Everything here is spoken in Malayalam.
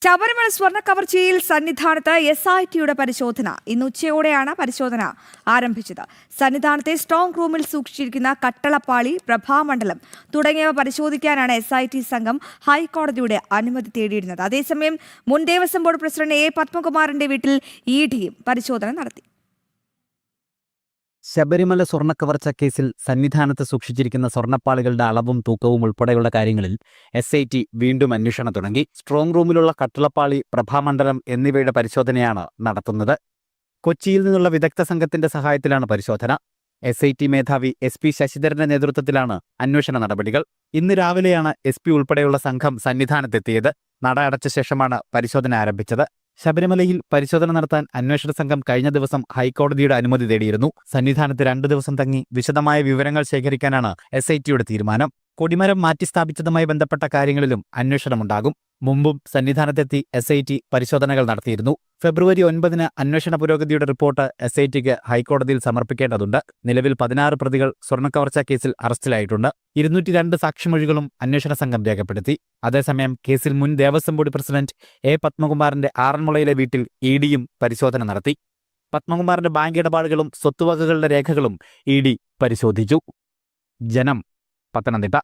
ശബരിമല സ്വർണ്ണ കവർച്ചയിൽ സന്നിധാനത്ത് SITയുടെ പരിശോധന. ഇന്ന് ഉച്ചയോടെയാണ് പരിശോധന ആരംഭിച്ചത്. സന്നിധാനത്തെ സ്ട്രോങ് റൂമിൽ സൂക്ഷിച്ചിരിക്കുന്ന കട്ടളപ്പാളി, പ്രഭാമണ്ഡലം തുടങ്ങിയവ പരിശോധിക്കാനാണ് SIT സംഘം ഹൈക്കോടതിയുടെ അനുമതി തേടിയിരുന്നത്. അതേസമയം മുൻ ദേവസ്വം ബോർഡ് പ്രസിഡന്റ് A. പത്മകുമാറിന്റെ വീട്ടിൽ EDയും പരിശോധന നടത്തി. ശബരിമല സ്വർണ്ണക്കവർച്ച കേസിൽ സന്നിധാനത്ത് സൂക്ഷിച്ചിരിക്കുന്ന സ്വർണ്ണപ്പാളികളുടെ അളവും തൂക്കവും ഉൾപ്പെടെയുള്ള കാര്യങ്ങളിൽ SIT വീണ്ടും അന്വേഷണം തുടങ്ങി. സ്ട്രോങ് റൂമിലുള്ള കട്ടളപ്പാളി, പ്രഭാമണ്ഡലം എന്നിവയുടെ പരിശോധനയാണ് നടത്തുന്നത്. കൊച്ചിയിൽ നിന്നുള്ള വിദഗ്ധ സംഘത്തിന്റെ സഹായത്തിലാണ് പരിശോധന. SIT മേധാവി SP ശശിധരന്റെ നേതൃത്വത്തിലാണ് അന്വേഷണ നടപടികൾ. ഇന്ന് രാവിലെയാണ് SP ഉൾപ്പെടെയുള്ള സംഘം സന്നിധാനത്തെത്തിയത്. നട അടച്ച ശേഷമാണ് പരിശോധന ആരംഭിച്ചത്. ശബരിമലയിൽ പരിശോധന നടത്താൻ അന്വേഷണ സംഘം കഴിഞ്ഞ ദിവസം ഹൈക്കോടതിയുടെ അനുമതി തേടിയിരുന്നു. സന്നിധാനത്ത് 2 ദിവസം തങ്ങി വിശദമായ വിവരങ്ങൾ ശേഖരിക്കാനാണ് SITയുടെ തീരുമാനം. കൊടിമരം മാറ്റിസ്ഥാപിച്ചതുമായി ബന്ധപ്പെട്ട കാര്യങ്ങളിലും അന്വേഷണമുണ്ടാകും. മുമ്പും സന്നിധാനത്തെത്തി SIT പരിശോധനകൾ നടത്തിയിരുന്നു. ഫെബ്രുവരി 9-ന് അന്വേഷണ പുരോഗതിയുടെ റിപ്പോർട്ട് SITക്ക് ഹൈക്കോടതിയിൽ സമർപ്പിക്കേണ്ടതുണ്ട്. നിലവിൽ 16 പ്രതികൾ സ്വർണ്ണക്കവർച്ചാ കേസിൽ അറസ്റ്റിലായിട്ടുണ്ട്. 202 സാക്ഷിമൊഴികളും അന്വേഷണ സംഘം രേഖപ്പെടുത്തി. അതേസമയം കേസിൽ മുൻ ദേവസ്വം ബോർഡ് പ്രസിഡന്റ് A. പത്മകുമാറിന്റെ ആറന്മുളയിലെ വീട്ടിൽ EDയും പരിശോധന നടത്തി. പത്മകുമാറിന്റെ ബാങ്ക് ഇടപാടുകളും സ്വത്തുവകകളുടെ രേഖകളും ED പരിശോധിച്ചു. ജനം, പത്തനംതിട്ട.